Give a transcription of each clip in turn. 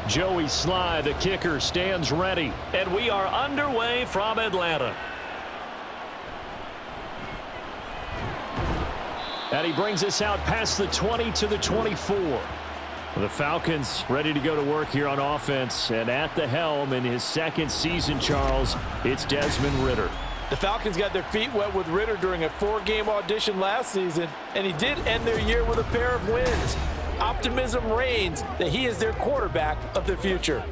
Joey Sly, the kicker, stands ready. And we are underway from Atlanta. And he brings us out past the 20 to the 24. The Falcons ready to go to work here on offense. And at the helm in his second season, Charles, it's Desmond Ridder. The Falcons got their feet wet with Ridder during a 4-game audition last season, and he did end their year with a pair of wins. Optimism reigns that he is their quarterback of the future.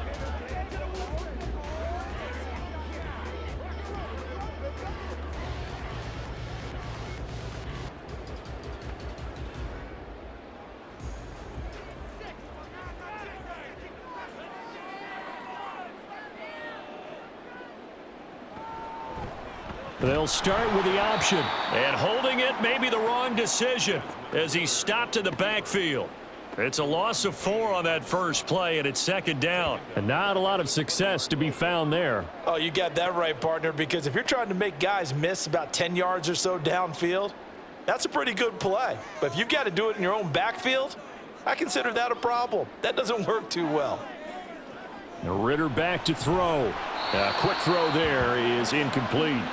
They'll start with the option. And holding it may be the wrong decision as he stopped in the backfield. It's a loss of 4 on that first play, and it's second down. And not a lot of success to be found there. Oh, you got that right, partner, because if you're trying to make guys miss about 10 yards or so downfield, that's a pretty good play. But if you've got to do it in your own backfield, I consider that a problem. That doesn't work too well. Ridder back to throw. A quick throw there is incomplete.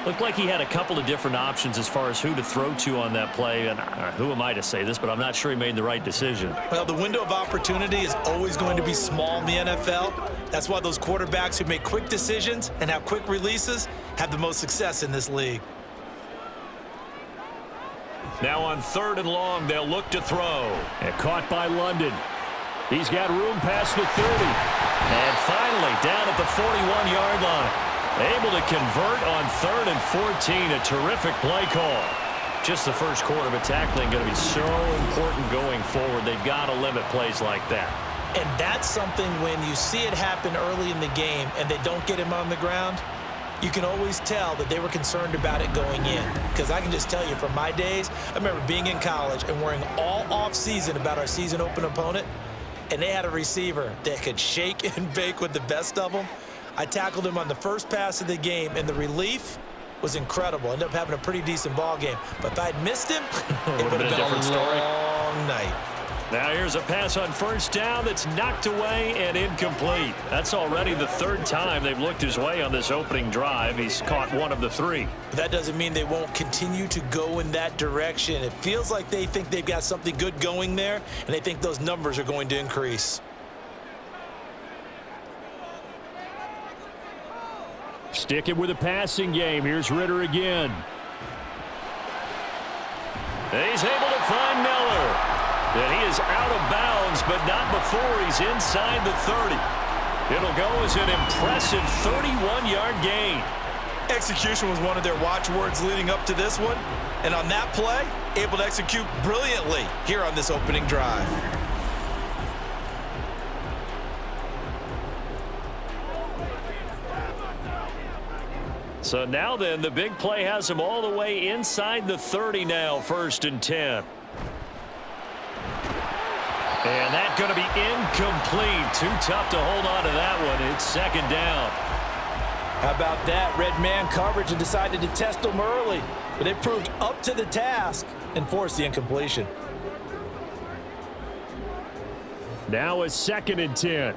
Looked like he had a couple of different options as far as who to throw to on that play. And who am I to say this, but I'm not sure he made the right decision. Well, the window of opportunity is always going to be small in the NFL. That's why those quarterbacks who make quick decisions and have quick releases have the most success in this league. Now on 3rd and long, they'll look to throw. And caught by London. He's got room past the 30. And finally, down at the 41-yard line. Able to convert on 3rd and 14. A terrific play call. Just the first quarter, but tackling going to be so important going forward. They've got to limit plays like that. And that's something when you see it happen early in the game and they don't get him on the ground, you can always tell that they were concerned about it going in. Because I can just tell you from my days, I remember being in college and worrying all off-season about our season open opponent, and they had a receiver that could shake and bake with the best of them. I tackled him on the first pass of the game, and the relief was incredible. Ended up having a pretty decent ball game. But if I'd missed him, it would have been a different story. Long night. Now here's a pass on first down that's knocked away and incomplete. That's already the 3rd time they've looked his way on this opening drive. He's caught 1 of the 3. But that doesn't mean they won't continue to go in that direction. It feels like they think they've got something good going there, and they think those numbers are going to increase. Sticking with the passing game. Here's Ridder again. He's able to find Miller. And he is out of bounds, but not before he's inside the 30. It'll go as an impressive 31-yard gain. Execution was one of their watchwords leading up to this one. And on that play, able to execute brilliantly here on this opening drive. So now then, the big play has him all the way inside the 30 now, 1st and 10. And that's going to be incomplete. Too tough to hold on to that one. It's 2nd down. How about that? Red man coverage and decided to test them early. But they proved up to the task and forced the incompletion. Now it's 2nd and 10.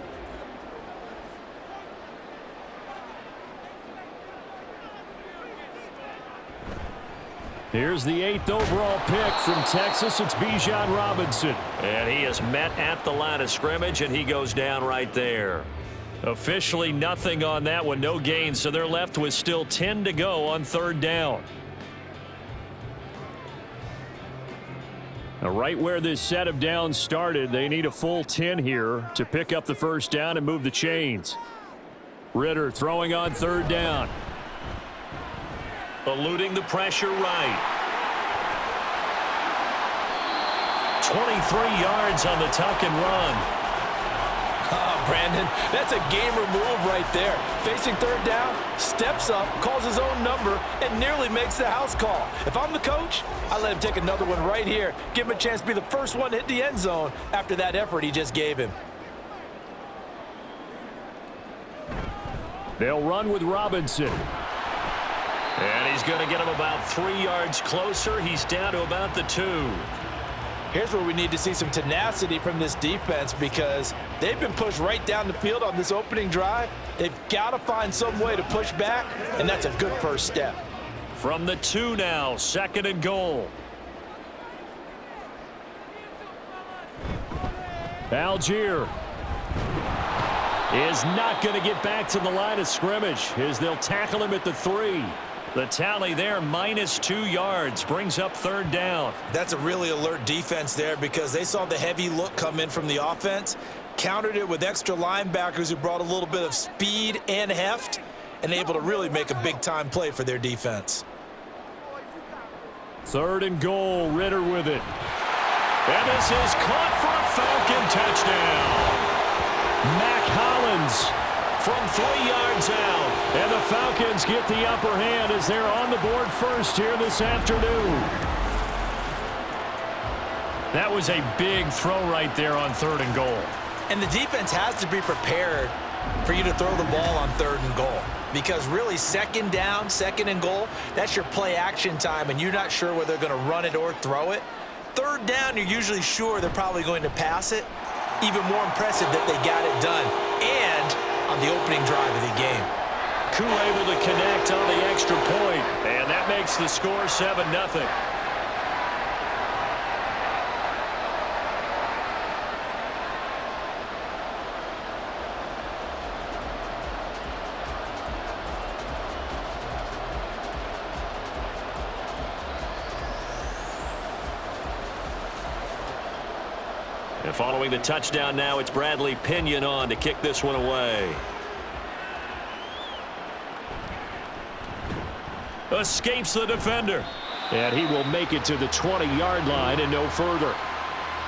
Here's the 8th overall pick from Texas. It's Bijan Robinson. And he is met at the line of scrimmage, and he goes down right there. Officially nothing on that one. No gain, so they're left with still 10 to go on 3rd down. Now, right where this set of downs started, they need a full 10 here to pick up the 1st down and move the chains. Ridder throwing on 3rd down. Eluding the pressure right. 23 yards on the tuck and run. Oh, Brandon, that's a gamer move right there. Facing 3rd down, steps up, calls his own number, and nearly makes the house call. If I'm the coach, I let him take another one right here. Give him a chance to be the first one to hit the end zone after that effort he just gave him. They'll run with Robinson. And he's going to get him about 3 yards closer. He's down to about the 2. Here's where we need to see some tenacity from this defense because they've been pushed right down the field on this opening drive. They've got to find some way to push back, and that's a good first step. From the 2 now, 2nd and goal. Algier is not going to get back to the line of scrimmage as they'll tackle him at the 3. The tally there, -2 yards, brings up 3rd down. That's a really alert defense there because they saw the heavy look come in from the offense, countered it with extra linebackers who brought a little bit of speed and heft, and able to really make a big-time play for their defense. 3rd and goal, Ritter with it. And this is caught for a Falcon touchdown. Mac Hollins from 3 yards out. And the Falcons get the upper hand as they're on the board first here this afternoon. That was a big throw right there on 3rd and goal. And the defense has to be prepared for you to throw the ball on 3rd and goal. Because really, 2nd down, 2nd and goal, that's your play action time, and you're not sure whether they're going to run it or throw it. 3rd down, you're usually sure they're probably going to pass it. Even more impressive that they got it done. And on the opening drive of the game. Koo able to connect on the extra point, and that makes the score 7-0. And following the touchdown now, it's Bradley Pinion on to kick this one away. Escapes the defender. And he will make it to the 20-yard line and no further.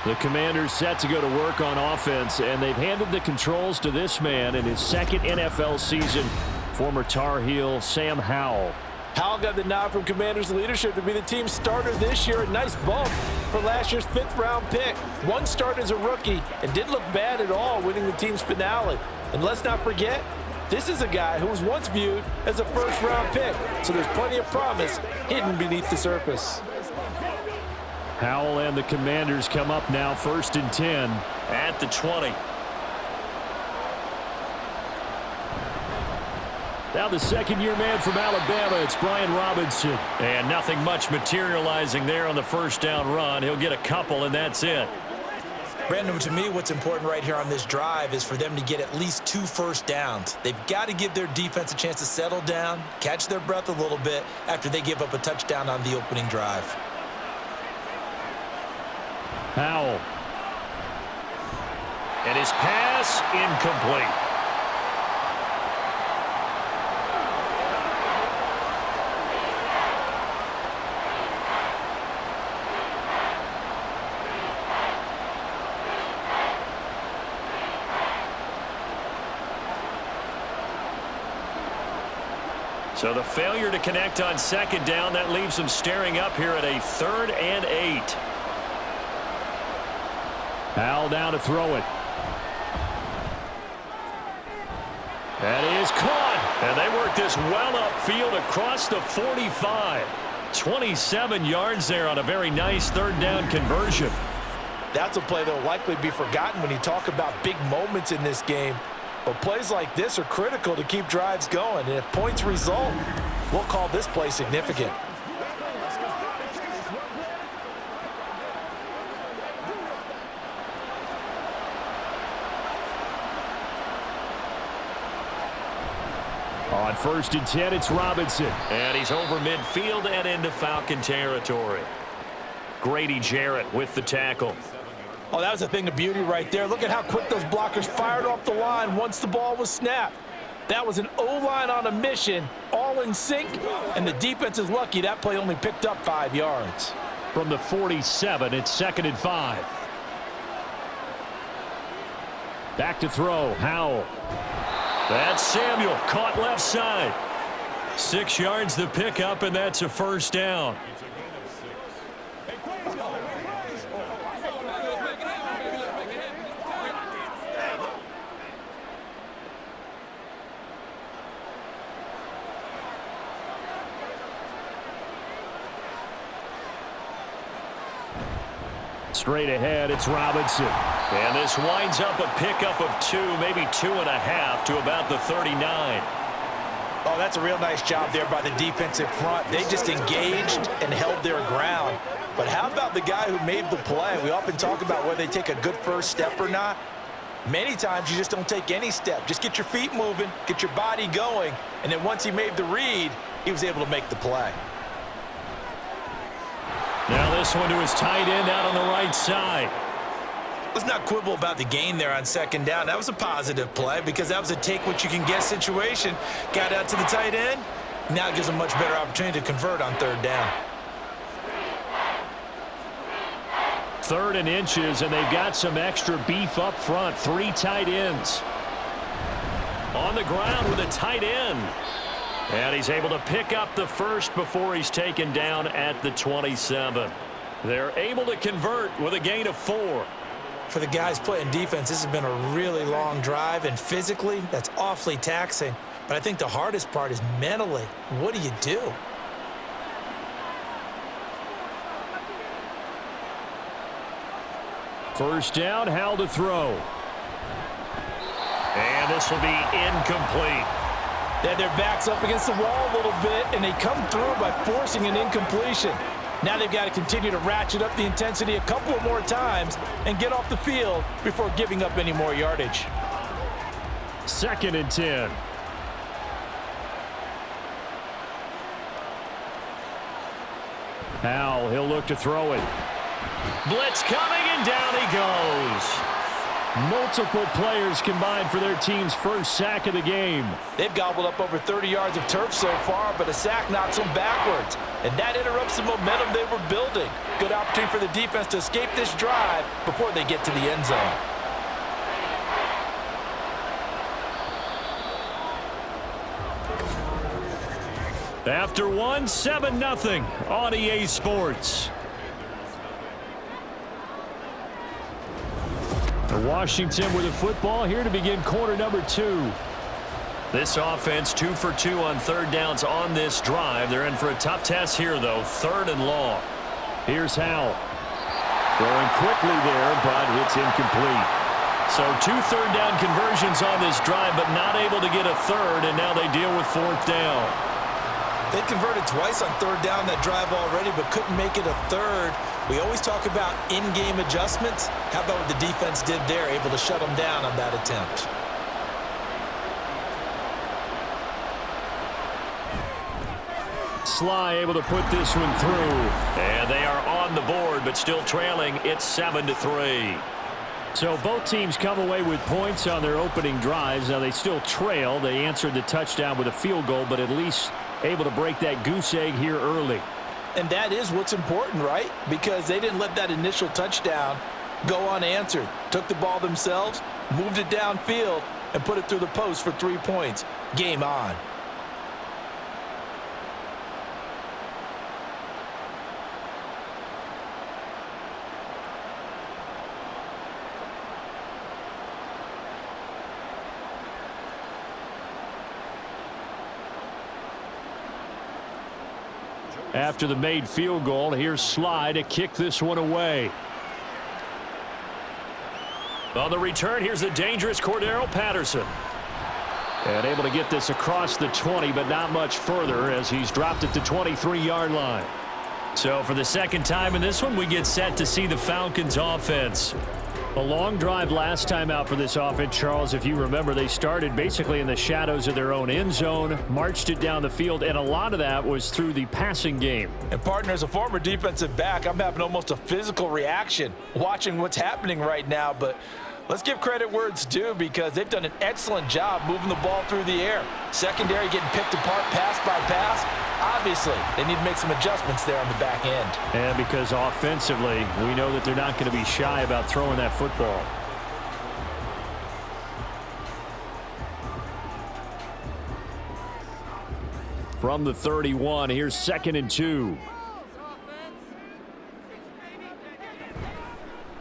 The Commanders set to go to work on offense, and they've handed the controls to this man in his 2nd NFL season, former Tar Heel Sam Howell. Howell got the nod from Commanders leadership to be the team starter this year. A nice bump for last year's 5th-round pick. One start as a rookie and didn't look bad at all, winning the team's finale. And let's not forget, this is a guy who was once viewed as a 1st-round pick, so there's plenty of promise hidden beneath the surface. Howell and the Commanders come up now 1st and 10 at the 20. Now the 2nd-year man from Alabama, it's Brian Robinson. And nothing much materializing there on the 1st down run. He'll get a couple, and that's it. Brandon, to me, what's important right here on this drive is for them to get at least 2 first downs. They've got to give their defense a chance to settle down, catch their breath a little bit after they give up a touchdown on the opening drive. Howell. And his pass incomplete. So the failure to connect on 2nd down, that leaves them staring up here at a 3rd and 8. Howell down to throw it. That is caught. And they work this well upfield across the 45. 27 yards there on a very nice 3rd down conversion. That's a play that will likely be forgotten when you talk about big moments in this game. But plays like this are critical to keep drives going. And if points result, we'll call this play significant. On 1st and 10, it's Robinson. And he's over midfield and into Falcon territory. Grady Jarrett with the tackle. Oh, that was a thing of beauty right there. Look at how quick those blockers fired off the line once the ball was snapped. That was an O-line on a mission, all in sync, and the defense is lucky that play only picked up 5 yards. From the 47, it's 2nd and 5. Back to throw, Howell. That's Samuel, caught left side. 6 yards the pickup, and that's a 1st down. Straight ahead, it's Robinson. And this winds up a pickup of 2, maybe 2.5 to about the 39. Oh, that's a real nice job there by the defensive front. They just engaged and held their ground. But how about the guy who made the play? We often talk about whether they take a good first step or not. Many times you just don't take any step. Just get your feet moving, get your body going, and then once he made the read, he was able to make the play. Now this one to his tight end out on the right side. Let's not quibble about the gain there on second down. That was a positive play because that was a take-what-you-can-get situation. Got out to the tight end. Now it gives them a much better opportunity to convert on third down. 3rd and inches, and they've got some extra beef up front. 3 tight ends. On the ground with a tight end. And he's able to pick up the first before he's taken down at the 27. They're able to convert with a gain of 4. For the guys playing defense, this has been a really long drive, and physically, that's awfully taxing. But I think the hardest part is mentally. What do you do? First down, Howell to throw. And this will be incomplete. They had their backs up against the wall a little bit, and they come through by forcing an incompletion. Now they've got to continue to ratchet up the intensity a couple of more times and get off the field before giving up any more yardage. 2nd and 10. Howell, he'll look to throw it. Blitz coming, and down he goes. Multiple players combined for their team's first sack of the game. They've gobbled up over 30 yards of turf so far, but a sack knocks them backwards. And that interrupts the momentum they were building. Good opportunity for the defense to escape this drive before they get to the end zone. After one, 7-0 on EA Sports. Washington with the football here to begin quarter number 2. This offense 2 for 2 on third downs on this drive. They're in for a tough test here, though. 3rd and long. Here's Howell. Throwing quickly there, but it's incomplete. So 2 third down conversions on this drive, but not able to get a third, and now they deal with 4th down. They converted twice on third down that drive already, but couldn't make it a third. We always talk about in-game adjustments. How about what the defense did there, able to shut them down on that attempt? Sly able to put this one through. And they are on the board, but still trailing. It's 7-3. So both teams come away with points on their opening drives. Now they still trail. They answered the touchdown with a field goal, but at least able to break that goose egg here early. And that is what's important, right? Because they didn't let that initial touchdown go unanswered. Took the ball themselves, moved it downfield, and put it through the post for 3 points. Game on. After the made field goal, here's Sly to kick this one away. On the return, here's the dangerous Cordero Patterson. And able to get this across the 20, but not much further as he's dropped at the 23-yard line. So for the second time in this one, we get set to see the Falcons offense. A long drive last time out for this offense, Charles. If you remember, they started basically in the shadows of their own end zone, marched it down the field, and a lot of that was through the passing game. And partner, as a former defensive back, I'm having almost a physical reaction watching what's happening right now. But let's give credit where it's due because they've done an excellent job moving the ball through the air. Secondary getting picked apart pass by pass. Obviously, they need to make some adjustments there on the back end. And because offensively, we know that they're not going to be shy about throwing that football. From the 31, here's 2nd and 2.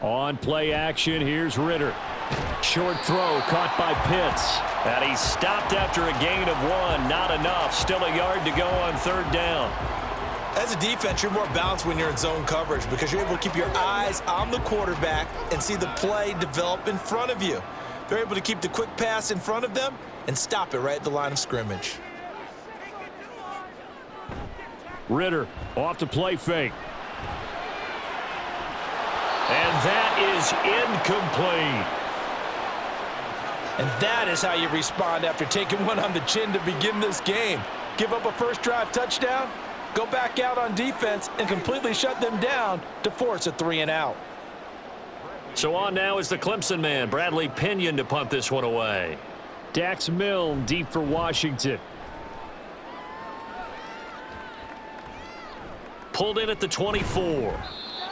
On play action, here's Ritter. Short throw caught by Pitts. And he's stopped after a gain of 1. Not enough. Still a yard to go on third down. As a defense, you're more balanced when you're in zone coverage because you're able to keep your eyes on the quarterback and see the play develop in front of you. They're able to keep the quick pass in front of them and stop it right at the line of scrimmage. Ritter off to play fake. And that is incomplete. And that is how you respond after taking one on the chin to begin this game. Give up a first drive touchdown, go back out on defense, and completely shut them down to force a 3-and-out. So on now is the Clemson man, Bradley Pinion, to punt this one away. Dax Milne deep for Washington. Pulled in at the 24.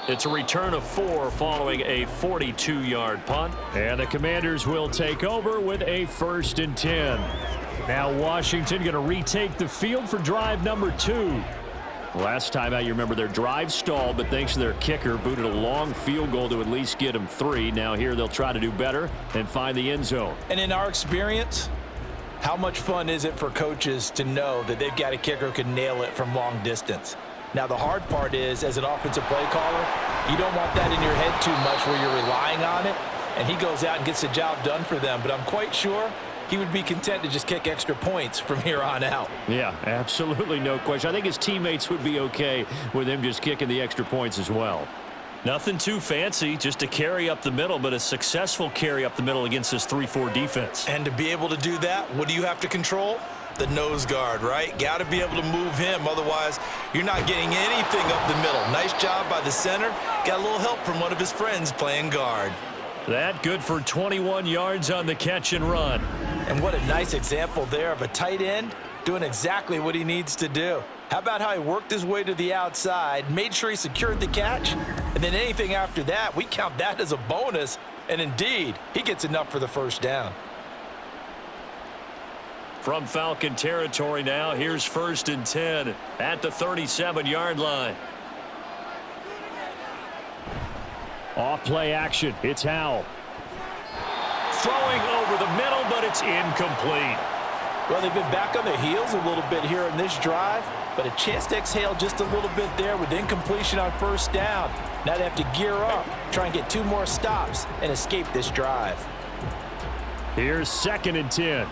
It's a return of 4 following a 42-yard punt. And the Commanders will take over with a 1st and 10. Now Washington going to retake the field for drive number 2. Last time out, you remember their drive stalled, but thanks to their kicker, booted a long field goal to at least get them 3. Now here they'll try to do better and find the end zone. And in our experience, how much fun is it for coaches to know that they've got a kicker who can nail it from long distance? Now, the hard part is, as an offensive play caller, you don't want that in your head too much where you're relying on it, and he goes out and gets the job done for them. But I'm quite sure he would be content to just kick extra points from here on out. Yeah, absolutely no question. I think his teammates would be okay with him just kicking the extra points as well. Nothing too fancy, just a carry up the middle, but a successful carry up the middle against this 3-4 defense. And to be able to do that, what do you have to control? The nose guard, right? Got to be able to move him. Otherwise, you're not getting anything up the middle. Nice job by the center. Got a little help from one of his friends playing guard. That good for 21 yards on the catch and run. And what a nice example there of a tight end doing exactly what he needs to do. How about how he worked his way to the outside, made sure he secured the catch, and then anything after that, we count that as a bonus. And indeed, he gets enough for the first down. From Falcon territory now, here's 1st and 10 at the 37-yard line. Off play action. It's Howell. Throwing over the middle, but it's incomplete. Well, they've been back on their heels a little bit here in this drive, but a chance to exhale just a little bit there with incompletion on first down. Now they have to gear up, try and get 2 more stops, and escape this drive. Here's 2nd and 10.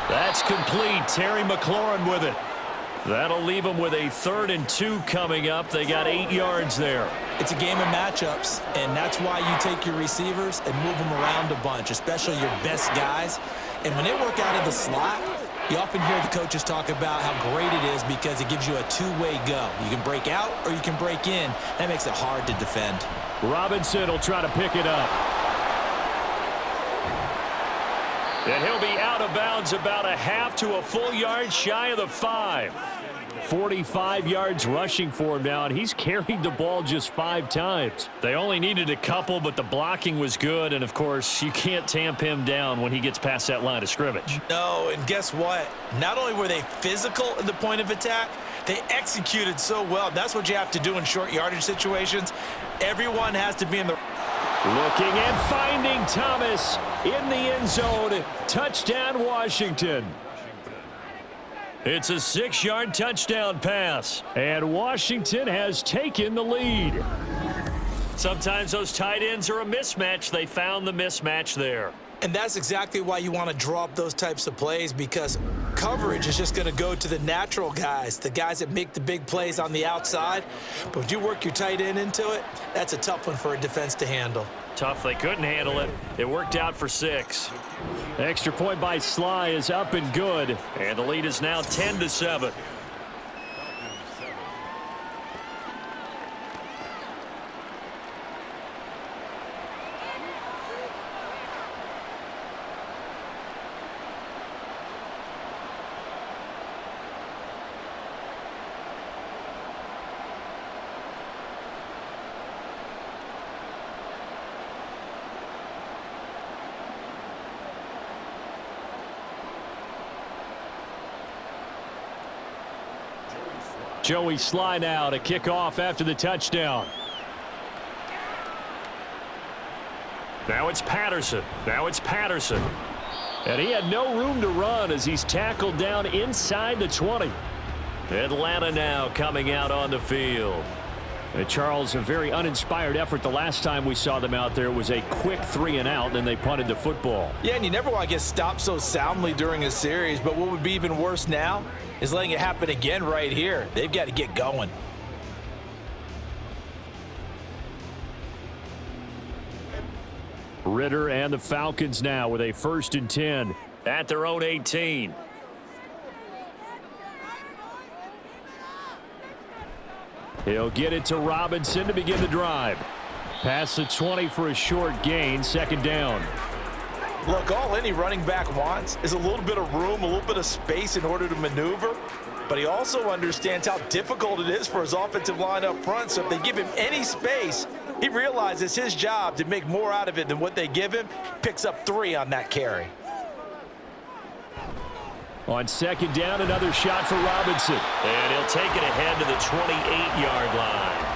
That's complete. Terry McLaurin with it. That'll leave them with a 3rd and 2 coming up. They got 8 yards there. It's a game of matchups, and that's why you take your receivers and move them around a bunch, especially your best guys. And when they work out of the slot, you often hear the coaches talk about how great it is because it gives you a 2-way go. You can break out or you can break in. That makes it hard to defend. Robinson will try to pick it up. And he'll be out of bounds about a half to a full yard shy of the 5. 45 yards rushing for him now, and he's carried the ball just 5 times. They only needed a couple, but the blocking was good, and of course, you can't tamp him down when he gets past that line of scrimmage. No, and guess what? Not only were they physical at the point of attack, they executed so well. That's what you have to do in short yardage situations. Everyone has to be in the... Looking and finding Thomas in the end zone. Touchdown, Washington. It's a 6-yard touchdown pass, and Washington has taken the lead. Sometimes those tight ends are a mismatch. They found the mismatch there. And that's exactly why you want to draw up those types of plays, because coverage is just going to go to the natural guys, the guys that make the big plays on the outside. But when you work your tight end into it, that's a tough one for a defense to handle. Tough. They couldn't handle it. It worked out for 6. Extra point by Sly is up and good. And the lead is now 10-7. Joey Sly now to kick off after the touchdown. Now it's Patterson. And he had no room to run as he's tackled down inside the 20. Atlanta now coming out on the field. And Charles, a very uninspired effort the last time we saw them out there. It was a quick 3-and-out, and they punted the football. Yeah, and you never want to get stopped so soundly during a series, but what would be even worse now is letting it happen again right here. They've got to get going. Ritter and the Falcons now with a 1st and 10 at their own 18. He'll get it to Robinson to begin the drive. Past the 20 for a short gain, 2nd down. Look, all any running back wants is a little bit of room, a little bit of space in order to maneuver. But he also understands how difficult it is for his offensive line up front. So if they give him any space, he realizes his job to make more out of it than what they give him. Picks up 3 on that carry. On 2nd down, another shot for Robinson. And he'll take it ahead to the 28-yard line.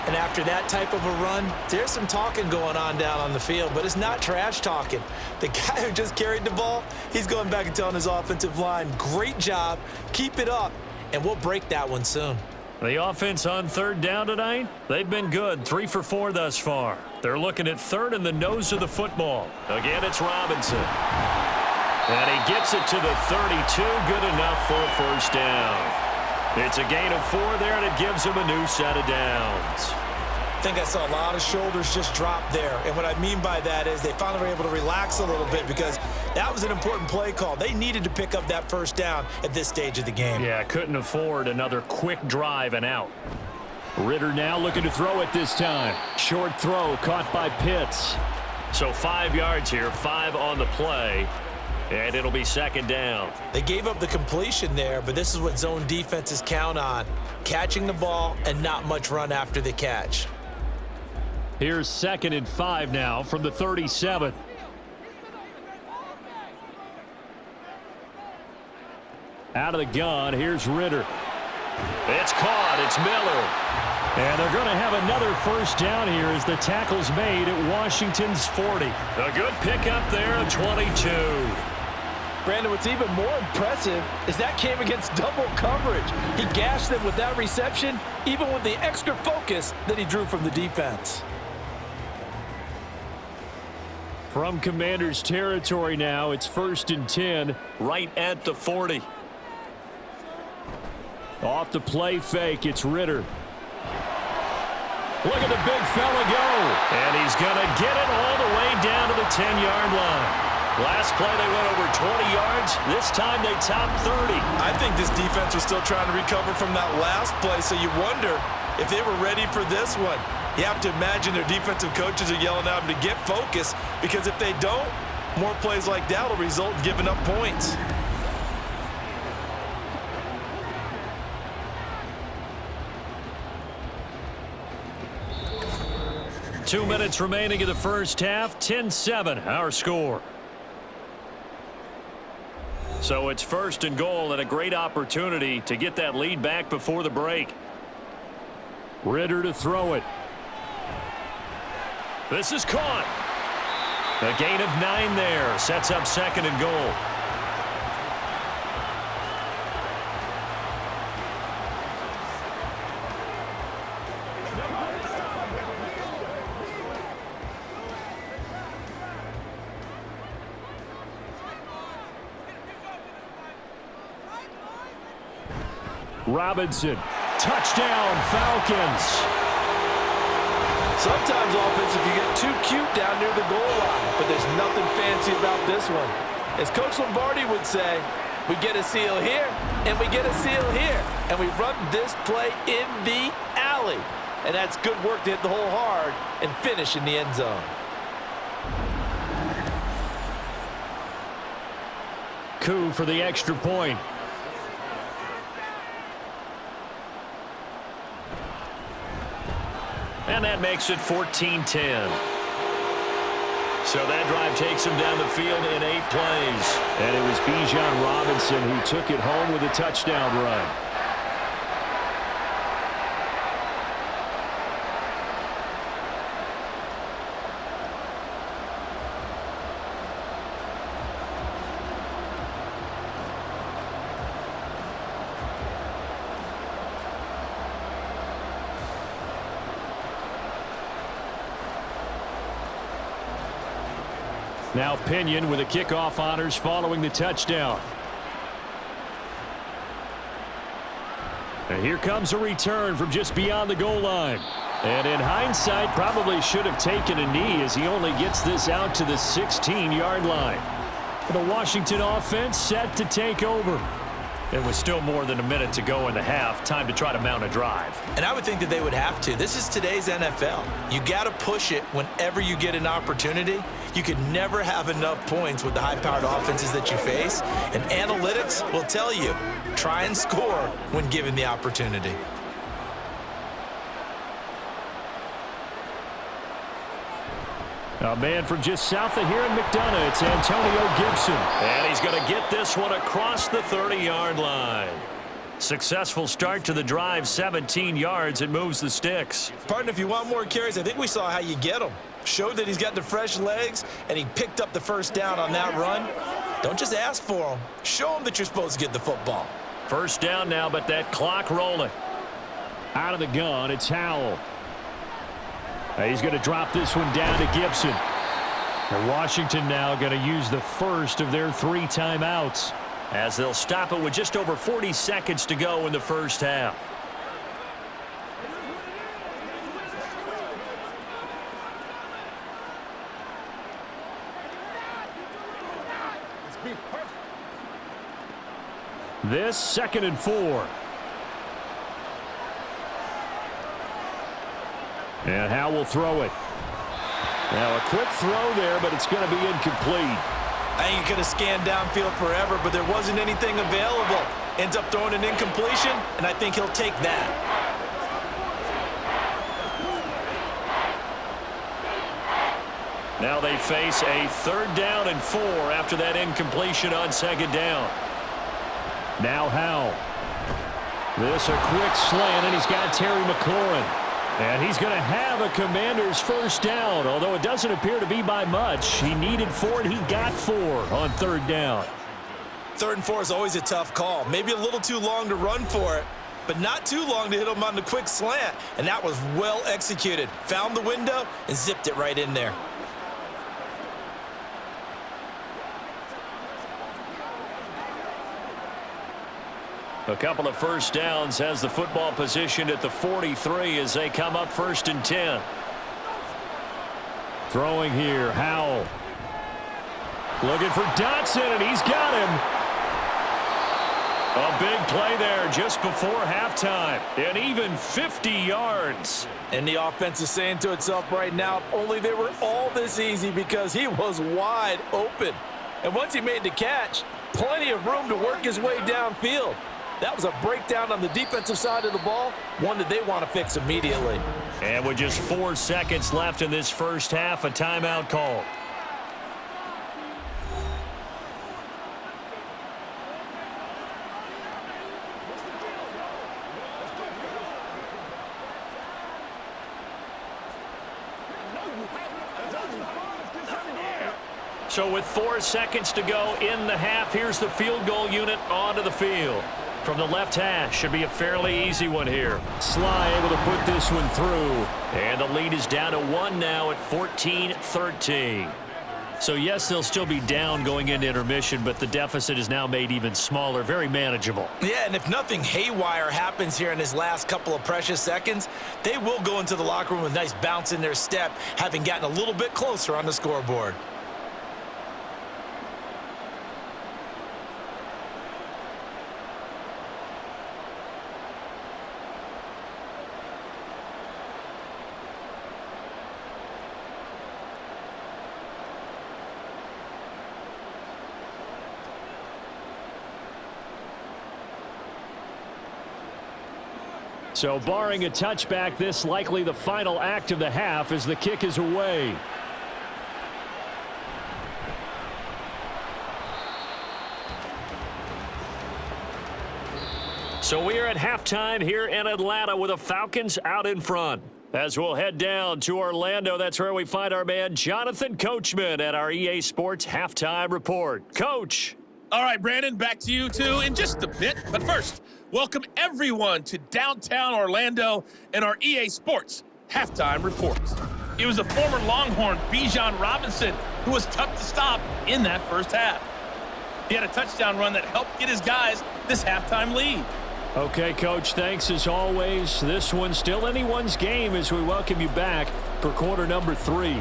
And after that type of a run, there's some talking going on down on the field, but it's not trash talking. The guy who just carried the ball, he's going back and telling his offensive line, great job, keep it up, and we'll break that one soon. The offense on 3rd down tonight, they've been good, 3 for 4 thus far. They're looking at 3rd in the nose of the football. Again, it's Robinson. And he gets it to the 32, good enough for a 1st down. It's a gain of 4 there, and it gives him a new set of downs. I think I saw a lot of shoulders just drop there. And what I mean by that is they finally were able to relax a little bit because that was an important play call. They needed to pick up that 1st down at this stage of the game. Yeah, couldn't afford another quick drive and out. Ritter now looking to throw it this time. Short throw caught by Pitts. So 5 yards here, 5 on the play. And it'll be 2nd down. They gave up the completion there, but this is what zone defenses count on. Catching the ball and not much run after the catch. Here's 2nd and 5 now from the 37. Out of the gun, here's Ritter. It's caught, it's Miller. And they're going to have another 1st down here as the tackle's made at Washington's 40. A good pickup there at 22. Brandon, what's even more impressive is that came against double coverage. He gashed them with that reception, even with the extra focus that he drew from the defense. From Commander's territory now, it's 1st and 10. Right at the 40. Off the play fake, it's Ritter. Look at the big fella go. And he's going to get it all the way down to the 10-yard line. Last play, they went over 20 yards. This time, they topped 30. I think this defense was still trying to recover from that last play, so you wonder if they were ready for this one. You have to imagine their defensive coaches are yelling at them to get focused, because if they don't, more plays like that will result in giving up points. Two minutes remaining in the first half. 10-7, our score. So it's 1st and goal and a great opportunity to get that lead back before the break. Ritter to throw it. This is caught. A gain of 9 there. Sets up 2nd and goal. Robinson. Touchdown, Falcons. Sometimes offense, if you get too cute down near the goal line, but there's nothing fancy about this one. As Coach Lombardi would say, we get a seal here, and we get a seal here, and we run this play in the alley. And that's good work to hit the hole hard and finish in the end zone. Coup for the extra point. And that makes it 14-10. So that drive takes him down the field in 8 plays. And it was Bijan Robinson who took it home with a touchdown run. Now Pinion with the kickoff honors following the touchdown. And here comes a return from just beyond the goal line. And in hindsight, probably should have taken a knee as he only gets this out to the 16-yard line. The Washington offense set to take over. It was still more than a minute to go in the half. Time to try to mount a drive. And I would think that they would have to. This is today's NFL. You got to push it whenever you get an opportunity. You could never have enough points with the high-powered offenses that you face. And analytics will tell you, try and score when given the opportunity. A man from just south of here in McDonough, it's Antonio Gibson. And he's going to get this one across the 30-yard line. Successful start to the drive, 17 yards. It moves the sticks. Partner, if you want more carries, I think we saw how you get them. Showed that he's got the fresh legs, and he picked up the first down on that run. Don't just ask for them. Show them that you're supposed to get the football. First down now, but that clock rolling. Out of the gun, it's Howell. He's going to drop this one down to Gibson. And Washington now going to use the first of their 3 timeouts, as they'll stop it with just over 40 seconds to go in the first half. This 2nd and 4. And Howell will throw it. Now a quick throw there, but it's going to be incomplete. I ain't going to scan downfield forever, but there wasn't anything available. Ends up throwing an incompletion, and I think he'll take that. Now they face a 3rd down and 4 after that incompletion on 2nd down. Now Howell. This a quick slant, and he's got Terry McLaurin. And he's going to have a Commander's first down, although it doesn't appear to be by much. He needed 4, and he got 4 on 3rd down. 3rd and 4 is always a tough call. Maybe a little too long to run for it, but not too long to hit him on the quick slant. And that was well executed. Found the window and zipped it right in there. A couple of first downs has the football positioned at the 43 as they come up 1st and 10. Throwing here, Howell. Looking for Dotson, and he's got him. A big play there just before halftime, and even 50 yards. And the offense is saying to itself right now, if only they were all this easy, because he was wide open. And once he made the catch, plenty of room to work his way downfield. That was a breakdown on the defensive side of the ball, one that they want to fix immediately. And with just 4 seconds left in this first half, a timeout call. So with 4 seconds to go in the half, here's the field goal unit onto the field. From the left hash, should be a fairly easy one here. Sly able to put this one through. And the lead is down to 1 now at 14-13. So yes, they'll still be down going into intermission, but the deficit is now made even smaller, very manageable. Yeah, and if nothing haywire happens here in his last couple of precious seconds, they will go into the locker room with a nice bounce in their step, having gotten a little bit closer on the scoreboard. So barring a touchback, this likely the final act of the half as the kick is away. So we are at halftime here in Atlanta with the Falcons out in front. As we'll head down to Orlando, that's where we find our man Jonathan Coachman at our EA Sports Halftime Report. Coach. All right, Brandon, back to you two in just a bit. But first, welcome everyone to downtown Orlando and our EA Sports Halftime Report. It was the former Longhorn Bijan Robinson who was tough to stop in that first half. He had a touchdown run that helped get his guys this halftime lead. Okay, Coach, thanks as always. This one's still anyone's game as we welcome you back for quarter number 3.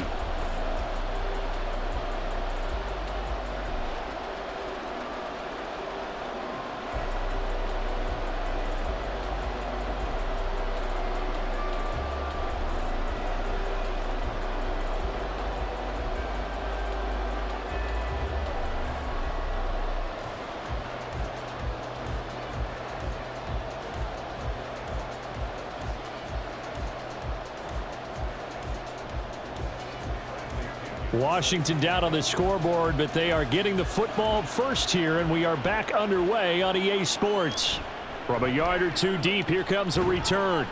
Washington down on the scoreboard, but they are getting the football first here, and we are back underway on EA Sports. From a yard or two deep, here comes a return.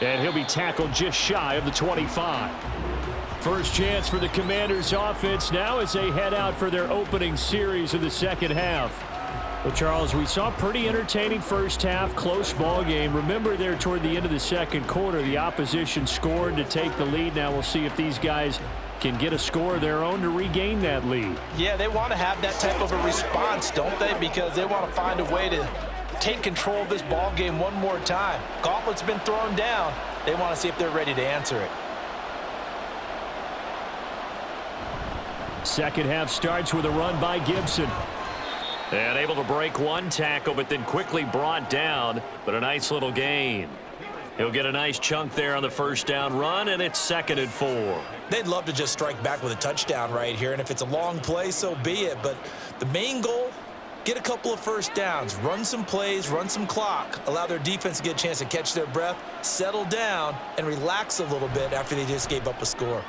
And he'll be tackled just shy of the 25. First chance for the Commanders' offense now as they head out for their opening series of the second half. Well, Charles, we saw a pretty entertaining first half, close ball game. Remember there toward the end of the second quarter, the opposition scored to take the lead. Now we'll see if these guys can get a score of their own to regain that lead. Yeah, they want to have that type of a response, don't they? Because they want to find a way to take control of this ball game one more time. Gauntlet's been thrown down. They want to see if they're ready to answer it. Second half starts with a run by Gibson. And able to break one tackle, but then quickly brought down. But a nice little gain. He'll get a nice chunk there on the first down run, and it's 2nd and 4. They'd love to just strike back with a touchdown right here, and if it's a long play, so be it. But the main goal, get a couple of first downs, run some plays, run some clock, allow their defense to get a chance to catch their breath, settle down, and relax a little bit after they just gave up a score.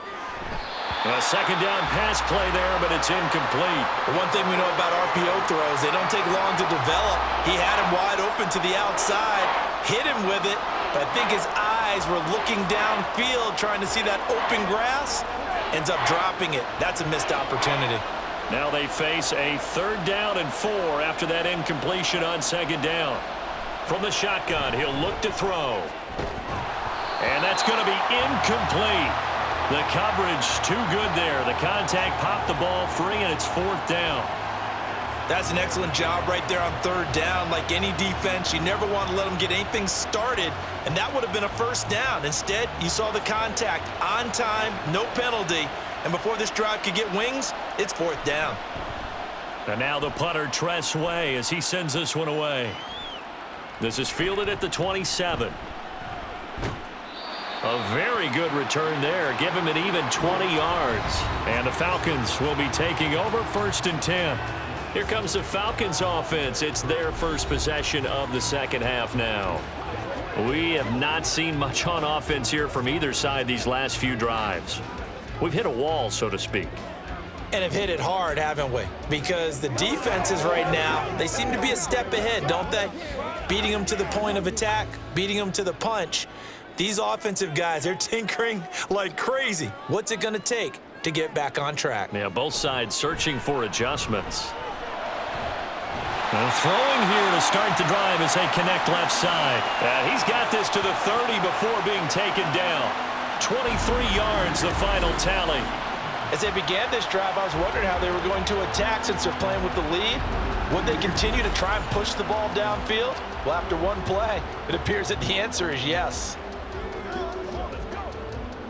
A second down pass play there, but it's incomplete. One thing we know about RPO throws, they don't take long to develop. He had him wide open to the outside, hit him with it, but I think his eyes were looking downfield trying to see that open grass. Ends up dropping it. That's a missed opportunity. Now they face a 3rd down and 4 after that incompletion on 2nd down. From the shotgun, he'll look to throw. And that's going to be incomplete. The coverage too good there. The contact popped the ball free, and it's 4th down. That's an excellent job right there on 3rd down. Like any defense, you never want to let them get anything started, and that would have been a first down. Instead, you saw the contact on time, no penalty, and before this drive could get wings, it's 4th down. And now the punter, Tress Way, as he sends this one away. This is fielded at the 27. A very good return there. Give him an even 20 yards. And the Falcons will be taking over 1st and 10. Here comes the Falcons offense. It's their first possession of the second half now. We have not seen much on offense here from either side these last few drives. We've hit a wall, so to speak. And have hit it hard, haven't we? Because the defenses right now, they seem to be a step ahead, don't they? Beating them to the point of attack, beating them to the punch. These offensive guys, they're tinkering like crazy. What's it going to take to get back on track? Yeah, both sides searching for adjustments. And throwing here to start the drive as they connect left side. He's got this to the 30 before being taken down. 23 yards, the final tally. As they began this drive, I was wondering how they were going to attack since they're playing with the lead. Would they continue to try and push the ball downfield? Well, after one play, it appears that the answer is yes.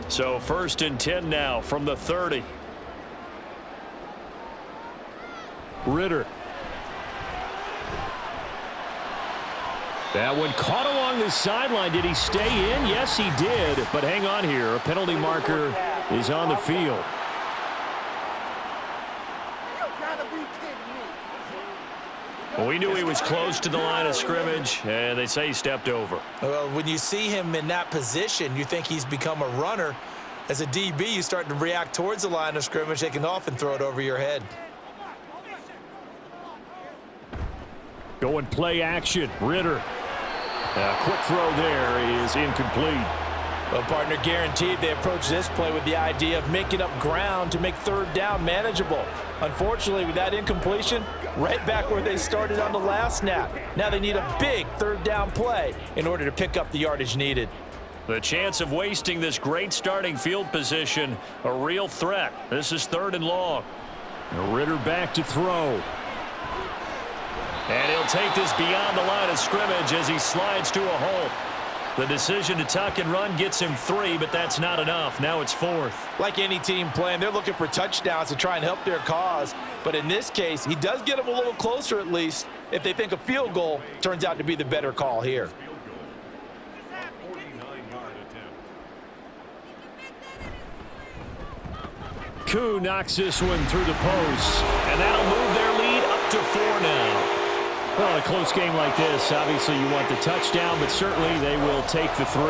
So 1st and 10 now from the 30. Ritter. That one caught along the sideline. Did he stay in? Yes, he did. But hang on here. A penalty marker is on the field. Well, we knew he was close to the line of scrimmage, and they say he stepped over. Well, when you see him in that position, you think he's become a runner. As a DB, you start to react towards the line of scrimmage. They can often throw it over your head. Going play action. Ritter. A quick throw there is incomplete. Well, partner, guaranteed they approach this play with the idea of making up ground to make 3rd down manageable. Unfortunately, with that incompletion, right back where they started on the last snap. Now they need a big 3rd down play in order to pick up the yardage needed. The chance of wasting this great starting field position, a real threat. This is 3rd and long. Ritter back to throw. And he'll take this beyond the line of scrimmage as he slides to a halt. The decision to tuck and run gets him 3, but that's not enough. Now it's 4th. Like any team playing, they're looking for touchdowns to try and help their cause. But in this case, he does get them a little closer at least if they think a field goal turns out to be the better call here. Koo knocks this one through the post. And that'll move their lead up to 4 now. Well, a close game like this, obviously you want the touchdown, but certainly they will take the 3.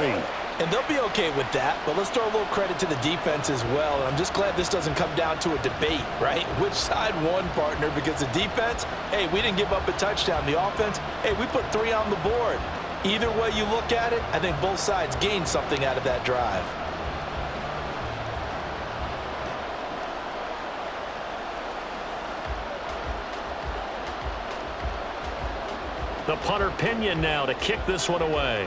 And they'll be okay with that, but let's throw a little credit to the defense as well. And I'm just glad this doesn't come down to a debate, right? Which side won, partner? Because the defense, hey, we didn't give up a touchdown. The offense, hey, we put 3 on the board. Either way you look at it, I think both sides gained something out of that drive. The punter Pinion now to kick this one away.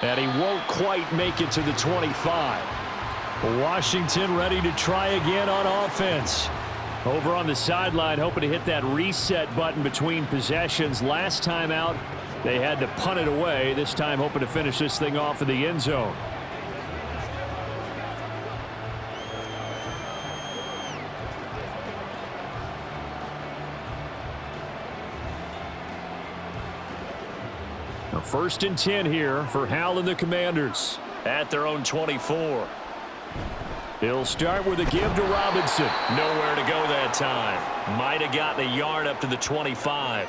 And he won't quite make it to the 25. Washington ready to try again on offense. Over on the sideline, hoping to hit that reset button between possessions. Last time out, they had to punt it away. This time hoping to finish this thing off in the end zone. Now 1st and 10 here for Hal and the Commanders. At their own 24. He'll start with a give to Robinson. Nowhere to go that time. Might have gotten a yard up to the 25.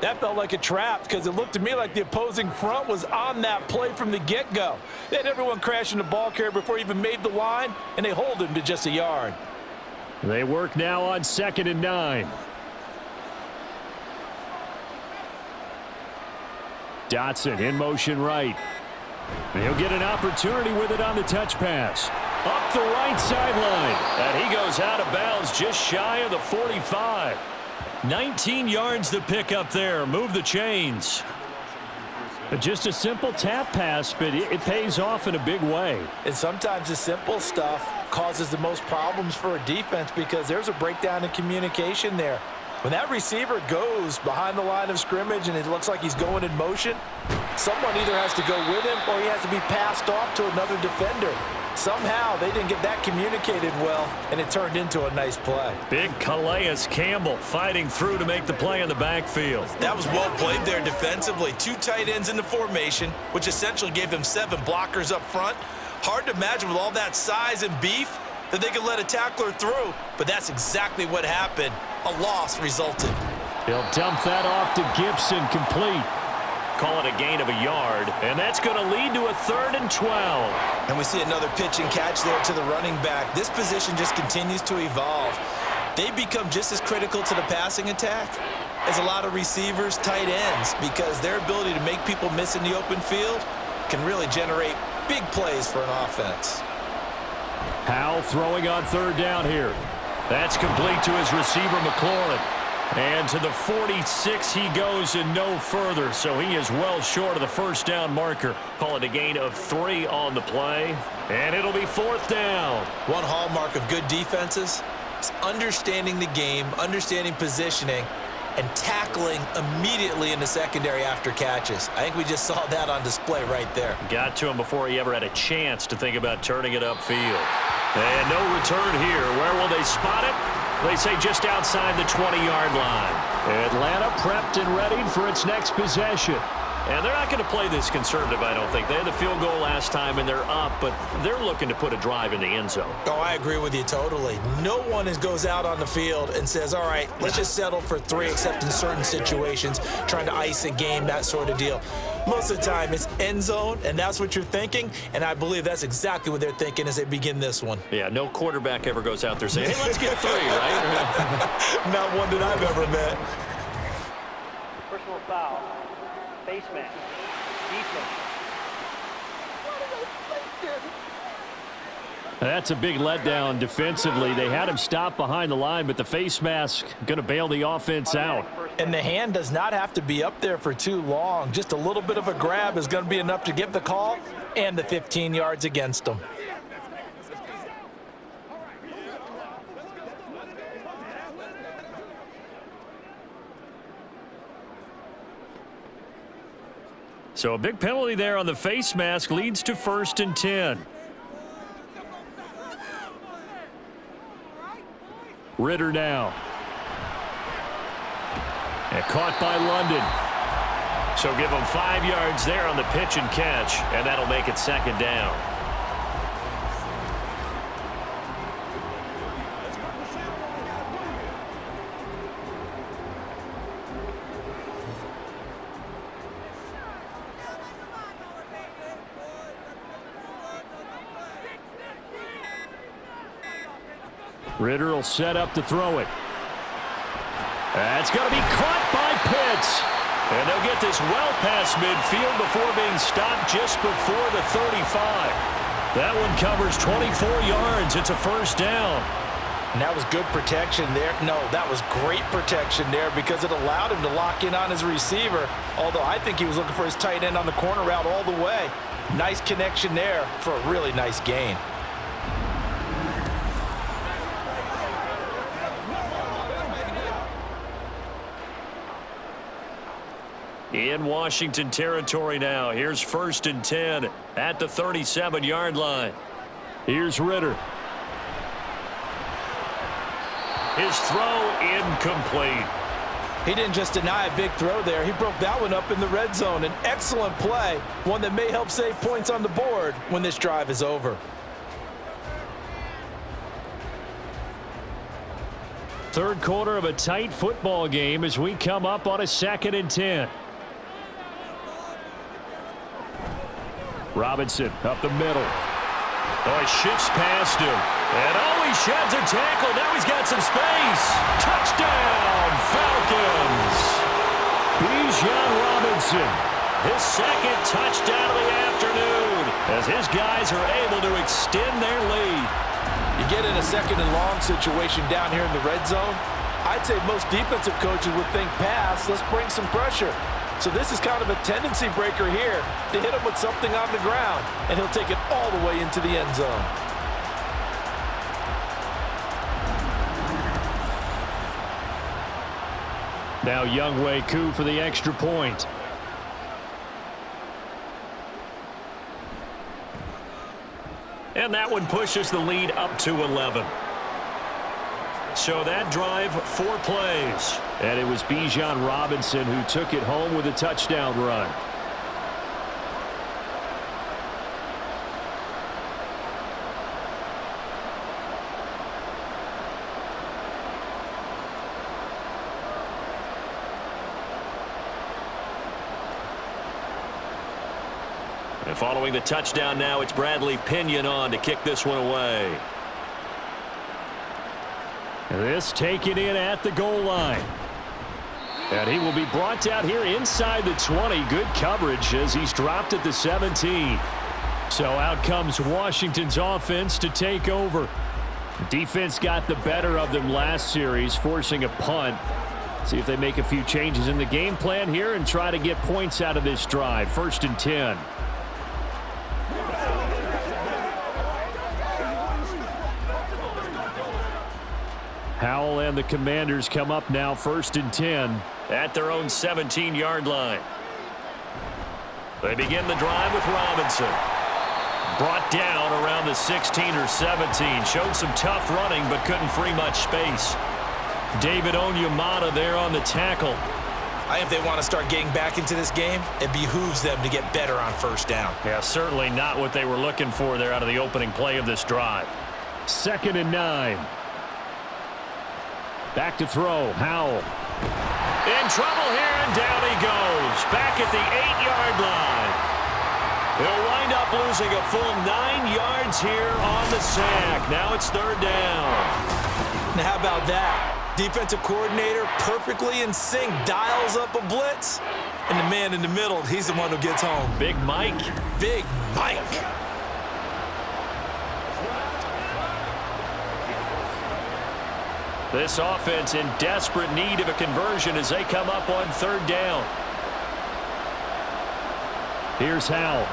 That felt like a trap because it looked to me like the opposing front was on that play from the get-go. They had everyone crashing the ball carrier before he even made the line, and they hold him to just a yard. They work now on 2nd and 9. Dotson in motion right. He'll get an opportunity with it on the touch pass. Up the right sideline. And he goes out of bounds just shy of the 45. 19 yards to pick up there. Move the chains. Just a simple tap pass, but it pays off in a big way. And sometimes the simple stuff causes the most problems for a defense because there's a breakdown in communication there. When that receiver goes behind the line of scrimmage and it looks like he's going in motion, someone either has to go with him or he has to be passed off to another defender. Somehow they didn't get that communicated well, and it turned into a nice play. Big Calais Campbell fighting through to make the play in the backfield. That was well played there defensively. 2 tight ends in the formation, which essentially gave them 7 blockers up front. Hard to imagine with all that size and beef that they could let a tackler through, but that's exactly what happened. A loss resulted. He'll dump that off to Gibson, complete. Call it a gain of a yard, and that's going to lead to a 3rd and 12. And we see another pitch and catch there to the running back. This position just continues to evolve. They become just as critical to the passing attack as a lot of receivers, tight ends, because their ability to make people miss in the open field can really generate big plays for an offense. Howell throwing on 3rd down here. That's complete to his receiver, McLaurin. And to the 46 he goes and no further, so he is well short of the 1st down marker. Call it a gain of 3 on the play, and it'll be 4th down. One hallmark of good defenses is understanding the game, understanding positioning, and tackling immediately in the secondary after catches. I think we just saw that on display right there. Got to him before he ever had a chance to think about turning it upfield. And no return here. Where will they spot it? They say just outside the 20-yard line. Atlanta prepped and ready for its next possession. And they're not going to play this conservative, I don't think. They had the field goal last time, and they're up, but they're looking to put a drive in the end zone. Oh, I agree with you totally. No one goes out on the field and says, all right, let's just settle for 3, except in certain situations, trying to ice a game, that sort of deal. Most of the time, it's end zone, and that's what you're thinking, and I believe that's exactly what they're thinking as they begin this one. Yeah, no quarterback ever goes out there saying, hey, let's get 3, right? Not one that I've ever met. Personal foul. Face mask. Defense. That's a big letdown defensively. They had him stop behind the line, but the face mask going to bail the offense out. And the hand does not have to be up there for too long. Just a little bit of a grab is going to be enough to get the call and the 15 yards against them. So a big penalty there on the face mask leads to 1st and 10. Ritter now. And caught by London. So give him 5 yards there on the pitch and catch, and that'll make it 2nd down. Ritter will set up to throw it. That's going to be caught by Pitts. And they'll get this well past midfield before being stopped just before the 35. That one covers 24 yards. It's a 1st down. And that was good protection there. No, that was great protection there because it allowed him to lock in on his receiver, although I think he was looking for his tight end on the corner route all the way. Nice connection there for a really nice gain. In Washington territory now. Here's 1st and 10 at the 37-yard line. Here's Ritter. His throw incomplete. He didn't just deny a big throw there. He broke that one up in the red zone. An excellent play, one that may help save points on the board when this drive is over. Third quarter of a tight football game as we come up on a 2nd and 10. Robinson up the middle. Oh, he shifts past him. And he sheds a tackle. Now he's got some space. Touchdown, Falcons. Bijan Robinson. His 2nd touchdown of the afternoon as his guys are able to extend their lead. You get in a 2nd and long situation down here in the red zone, I'd say most defensive coaches would think pass, let's bring some pressure. So this is kind of a tendency breaker here to hit him with something on the ground, and he'll take it all the way into the end zone. Now Younghoe Koo for the extra point. And that one pushes the lead up to 11. So that drive, 4 plays. And it was Bijan Robinson who took it home with a touchdown run. And following the touchdown now, it's Bradley Pinion on to kick this one away. This taken in at the goal line. And he will be brought out here inside the 20. Good coverage as he's dropped at the 17. So out comes Washington's offense to take over. Defense got the better of them last series, forcing a punt. See if they make a few changes in the game plan here and try to get points out of this drive. 1st and 10. Howell and the Commanders come up now, 1st and 10. At their own 17-yard line. They begin the drive with Robinson. Brought down around the 16 or 17. Showed some tough running, but couldn't free much space. David Onyemata there on the tackle. I think if they want to start getting back into this game, it behooves them to get better on 1st down. Yeah, certainly not what they were looking for there out of the opening play of this drive. 2nd and 9. Back to throw, Howell. In trouble here, and down he goes. Back at the 8-yard line. He'll wind up losing a full 9 yards here on the sack. Now it's 3rd down. Now how about that? Defensive coordinator perfectly in sync, dials up a blitz, and the man in the middle, he's the one who gets home. Big Mike. Big Mike. This offense in desperate need of a conversion as they come up on third down. Here's Howell.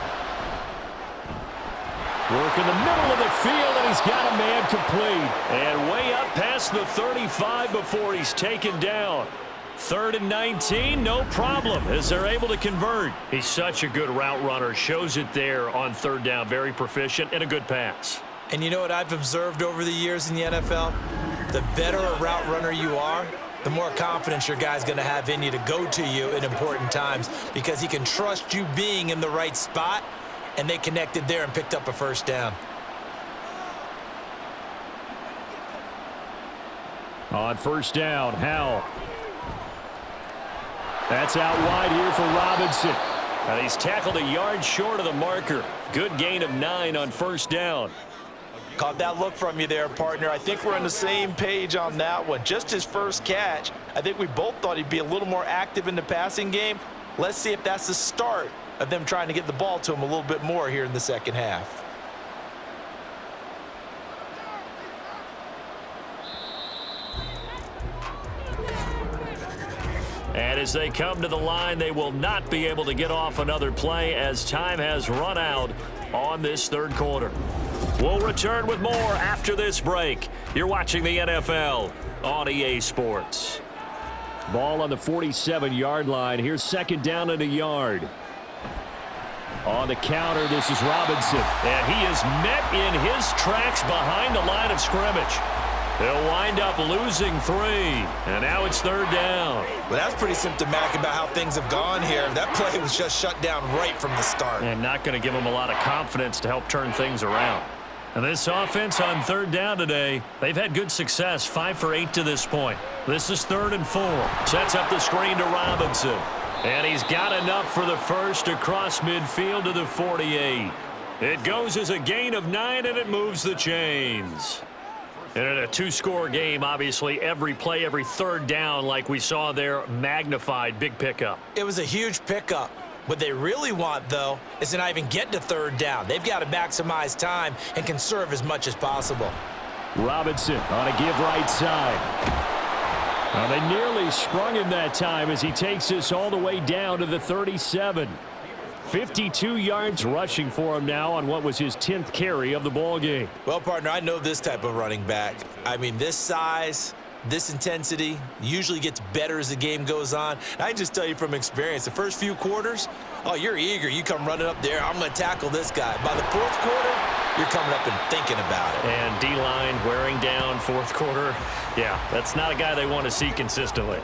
Work in the middle of the field, and he's got a man complete. And way up past the 35 before he's taken down. 3rd and 19, no problem, as they're able to convert. He's such a good route runner. Shows it there on third down. Very proficient and a good pass. And you know what I've observed over the years in the NFL? The better a route runner you are, the more confidence your guy's going to have in you to go to you in important times because he can trust you being in the right spot, and they connected there and picked up a first down. On first down, Howell. That's out wide here for Robinson. And he's tackled a yard short of the marker. Good gain of 9 on first down. Caught that look from you there, partner. I think we're on the same page on that one. Just his first catch. I think we both thought he'd be a little more active in the passing game. Let's see if that's the start of them trying to get the ball to him a little bit more here in the second half. And as they come to the line, they will not be able to get off another play as time has run out on this third quarter. We'll return with more after this break. You're watching the NFL on EA Sports. Ball on the 47-yard line. Here's second down and a yard. On the counter, this is Robinson. And he is met in his tracks behind the line of scrimmage. They'll wind up losing 3. And now it's third down. Well, that's pretty symptomatic about how things have gone here. That play was just shut down right from the start. And not going to give them a lot of confidence to help turn things around. And this offense on third down today, they've had good success, 5 for 8 to this point. This is 3rd and 4. Sets up the screen to Robinson. And he's got enough for the first across midfield to the 48. It goes as a gain of 9, and it moves the chains. And in a 2-score game, obviously, every play, every third down, like we saw there, magnified. Big pickup. It was a huge pickup. What they really want, though, is to not even get to third down. They've got to maximize time and conserve as much as possible. Robinson on a give right side. They nearly sprung him that time as he takes this all the way down to the 37. 52 yards rushing for him now on what was his 10th carry of the ball game. Well, partner, I know this type of running back. I mean, this size, this intensity usually gets better as the game goes on. And I can just tell you from experience, the first few quarters, oh, you're eager. You come running up there, I'm going to tackle this guy. By the fourth quarter, you're coming up and thinking about it. And D-line wearing down fourth quarter. Yeah, that's not a guy they want to see consistently.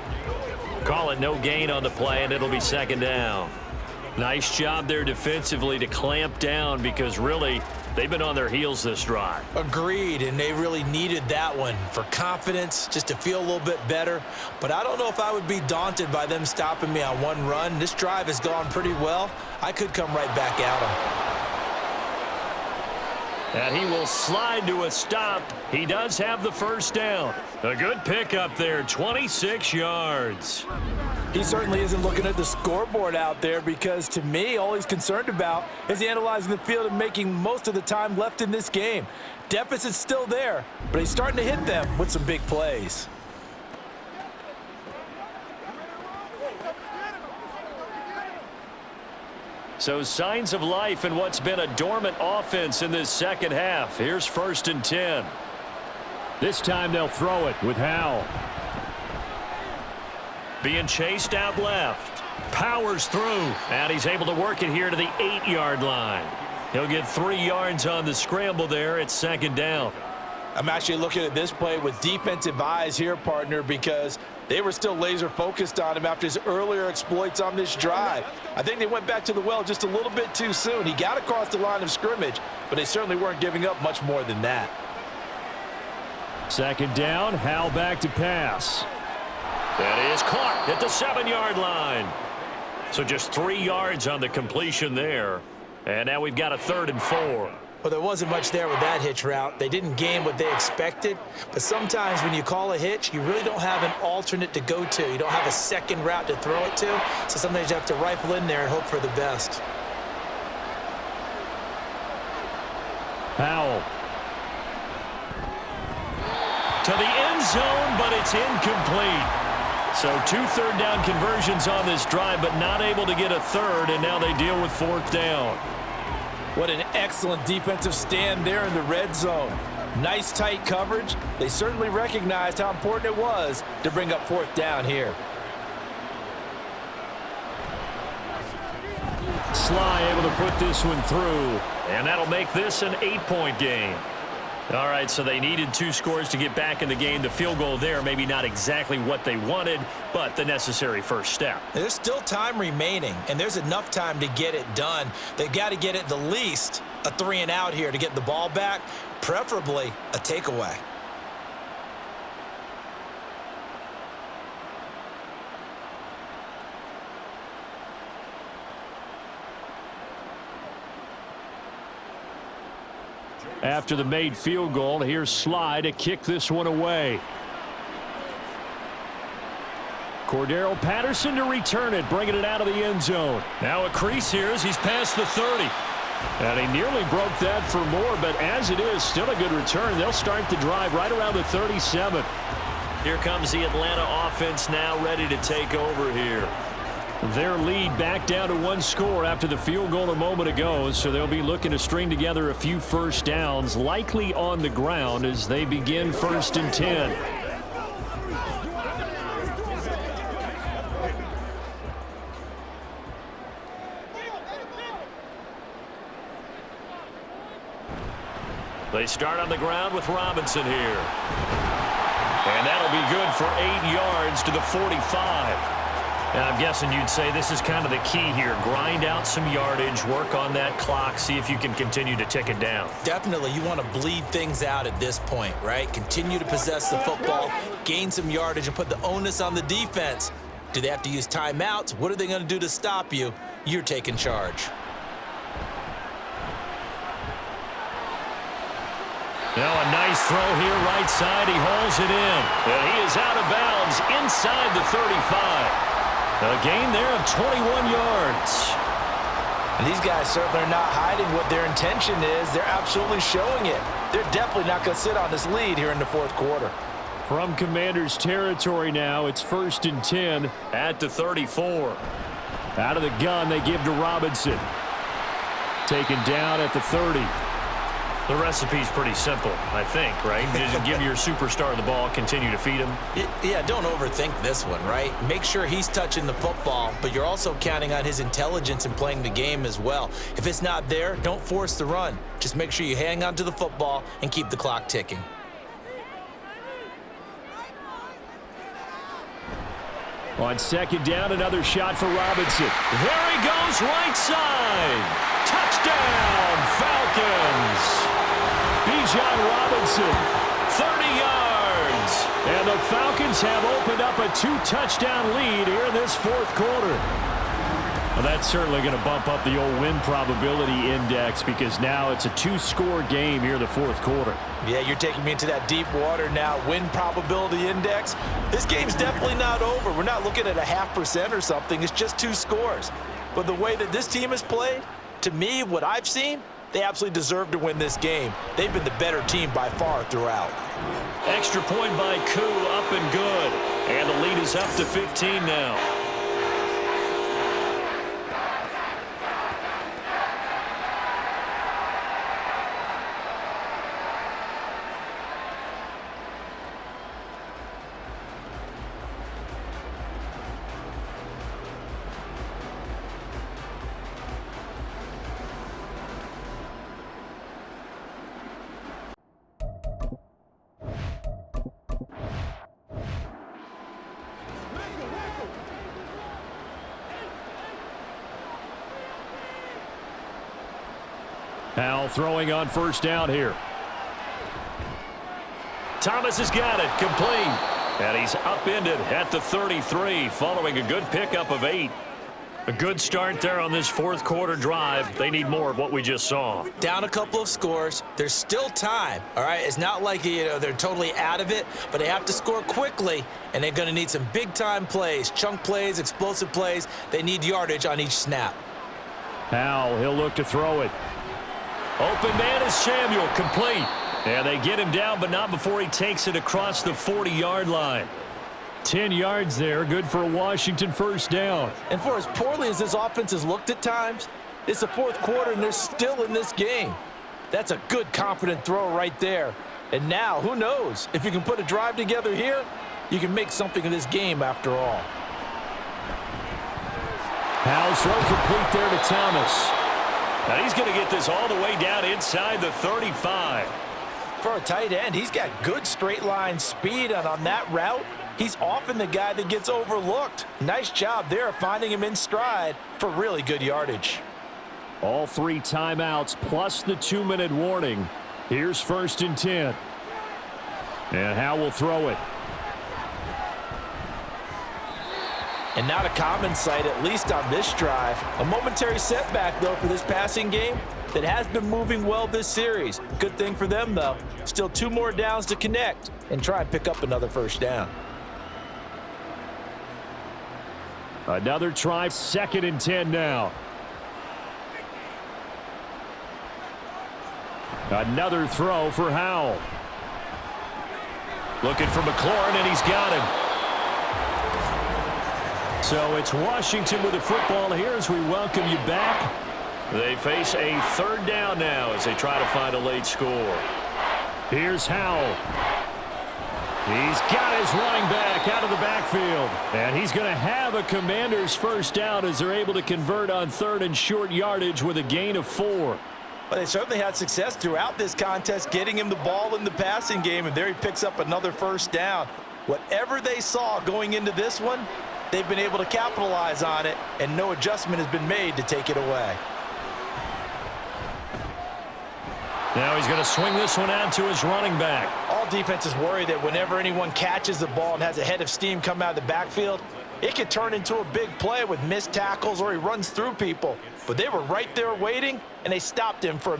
Call it no gain on the play, and it'll be second down. Nice job there defensively to clamp down because really they've been on their heels this drive. Agreed, and they really needed that one for confidence, just to feel a little bit better. But I don't know if I would be daunted by them stopping me on one run. This drive has gone pretty well. I could come right back at them. And he will slide to a stop. He does have the first down. A good pickup there, 26 yards. He certainly isn't looking at the scoreboard out there because, to me, all he's concerned about is analyzing the field and making most of the time left in this game. Deficit's still there, but he's starting to hit them with some big plays. So signs of life in what's been a dormant offense in this second half. Here's 1st and 10. This time they'll throw it with Howell. Being chased out left. Powers through. And he's able to work it here to the 8-yard line. He'll get 3 yards on the scramble there. It's second down. I'm actually looking at this play with defensive eyes here, partner, because they were still laser focused on him after his earlier exploits on this drive. I think they went back to the well just a little bit too soon. He got across the line of scrimmage, but they certainly weren't giving up much more than that. Second down, Howell back to pass. That is caught at the 7-yard line. So just 3 yards on the completion there. And now we've got a 3rd and 4. Well, there wasn't much there with that hitch route. They didn't gain what they expected. But sometimes when you call a hitch, you really don't have an alternate to go to. You don't have a second route to throw it to. So sometimes you have to rifle in there and hope for the best. Howell. to the end zone, but it's incomplete. So 2 third-down conversions on this drive, but not able to get a third, and now they deal with 4th down. What an excellent defensive stand there in the red zone. Nice tight coverage. They certainly recognized how important it was to bring up 4th down here. Sly able to put this one through, and that'll make this an 8-point game. All right, so they needed 2 scores to get back in the game. The field goal there, maybe not exactly what they wanted, but the necessary first step. There's still time remaining, and there's enough time to get it done. They've got to get at the least a 3-and-out here to get the ball back, preferably a takeaway. After the made field goal, here's Sly to kick this one away. Cordero Patterson to return it, bringing it out of the end zone. Now a crease here as he's past the 30. And he nearly broke that for more, but as it is, still a good return. They'll start the drive right around the 37. Here comes the Atlanta offense now ready to take over here. Their lead back down to 1 score after the field goal a moment ago, so they'll be looking to string together a few first downs, likely on the ground as they begin 1st and 10. They start on the ground with Robinson here. And that'll be good for 8 yards to the 45. And I'm guessing you'd say this is kind of the key here. Grind out some yardage, work on that clock, see if you can continue to tick it down. Definitely, you want to bleed things out at this point, right? Continue to possess the football, gain some yardage, and put the onus on the defense. Do they have to use timeouts? What are they going to do to stop you? You're taking charge. Now a nice throw here, right side. He hauls it in. And he is out of bounds inside the 35. A gain there of 21 yards. And these guys certainly are not hiding what their intention is. They're absolutely showing it. They're definitely not going to sit on this lead here in the 4th quarter. From Commanders territory now, it's 1st and 10 at the 34. Out of the gun, they give to Robinson. Taken down at the 30. The recipe's pretty simple, I think, right? Just give your superstar the ball, continue to feed him. Yeah, don't overthink this one, right? Make sure he's touching the football, but you're also counting on his intelligence in playing the game as well. If it's not there, don't force the run. Just make sure you hang on to the football and keep the clock ticking. On 2nd down, another shot for Robinson. There he goes, right side. Touchdown, Falcons. Bijan Robinson, 30 yards. And the Falcons have opened up a 2-touchdown lead here in this 4th quarter. Well, that's certainly going to bump up the old win probability index because now it's a 2-score game here in the 4th quarter. Yeah, you're taking me into that deep water now. Win probability index. This game's definitely not over. We're not looking at a 0.5% or something. It's just 2 scores. But the way that this team has played, to me, what I've seen, they absolutely deserve to win this game. They've been the better team by far throughout. Extra point by Koo, up and good. And the lead is up to 15 now. Powell throwing on 1st down here. Thomas has got it, complete. And he's upended at the 33 following a good pickup of 8. A good start there on this 4th quarter drive. They need more of what we just saw. Down a couple of scores. There's still time, all right? It's not like, they're totally out of it, but they have to score quickly, and they're going to need some big-time plays, chunk plays, explosive plays. They need yardage on each snap. Powell, he'll look to throw it. Open man is Samuel, complete. And they get him down, but not before he takes it across the 40-yard line. 10 yards there, good for a Washington first down. And for as poorly as this offense has looked at times, it's the fourth quarter and they're still in this game. That's a good, confident throw right there. And now, who knows? If you can put a drive together here, you can make something of this game after all. Howell's throw complete there to Thomas. Now he's going to get this all the way down inside the 35. For a tight end, he's got good straight line speed, and on that route, he's often the guy that gets overlooked. Nice job there of finding him in stride for really good yardage. All 3 timeouts plus the 2-minute warning. Here's 1st and 10. And Howell will throw it. And not a common sight, at least on this drive. A momentary setback, though, for this passing game that has been moving well this series. Good thing for them, though. Still 2 more downs to connect and try and pick up another first down. Another try, 2nd and 10 now. Another throw for Howell. Looking for McLaurin, and he's got him. So it's Washington with the football here as we welcome you back. They face a 3rd down now as they try to find a late score. Here's Howell. He's got his running back out of the backfield. And he's going to have a Commander's first down as they're able to convert on 3rd and short yardage with a gain of 4. But they certainly had success throughout this contest getting him the ball in the passing game, and there he picks up another first down. Whatever they saw going into this one, they've been able to capitalize on it, and no adjustment has been made to take it away. Now he's going to swing this one out to his running back. All defenses worry that whenever anyone catches the ball and has a head of steam come out of the backfield, it could turn into a big play with missed tackles or he runs through people. But they were right there waiting, and they stopped him for a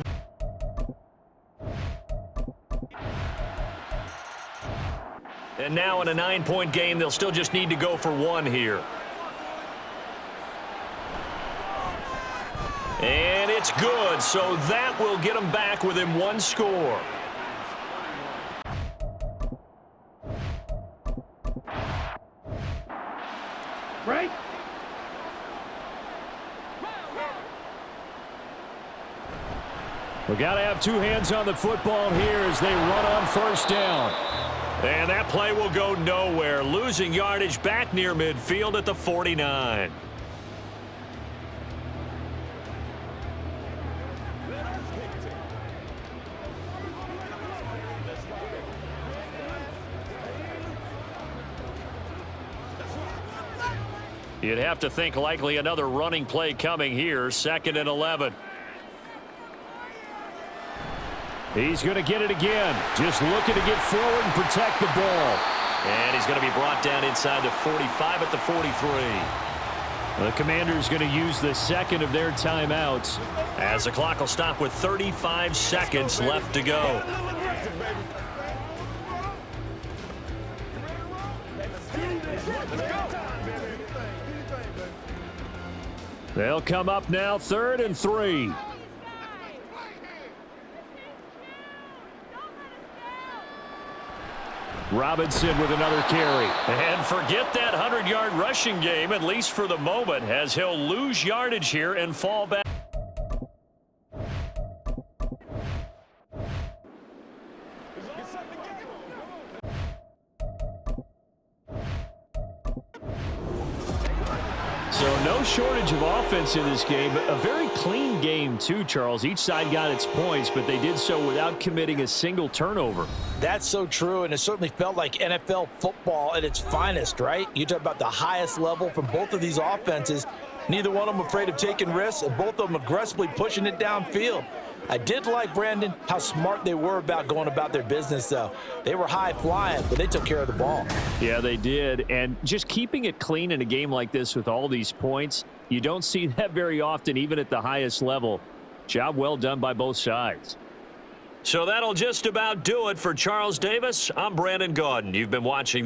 And now in a 9-point game, they'll still just need to go for 1 here. And it's good, so that will get them back within 1 score. Right. We got to have 2 hands on the football here as they run on 1st down. And that play will go nowhere, losing yardage back near midfield at the 49. You'd have to think likely another running play coming here, 2nd and 11. He's going to get it again. Just looking to get forward and protect the ball. And he's going to be brought down inside the 45 at the 43. The Commander's going to use the 2nd of their timeouts. As the clock will stop with 35 seconds left to go. They'll come up now, 3rd and 3. Robinson with another carry. And forget that 100-yard rushing game, at least for the moment, as he'll lose yardage here and fall back. So no shortage of offense in this game. A very clean game too, Charles. Each side got its points, but they did so without committing a single turnover. That's so true, and it certainly felt like NFL football at its finest, right? You talk about the highest level from both of these offenses. Neither one of them afraid of taking risks, and both of them aggressively pushing it downfield. I did like, Brandon, how smart they were about going about their business, though. They were high-flying, but they took care of the ball. Yeah, they did, and just keeping it clean in a game like this with all these points, you don't see that very often, even at the highest level. Job well done by both sides. So that'll just about do it for Charles Davis. I'm Brandon Gaudin. You've been watching the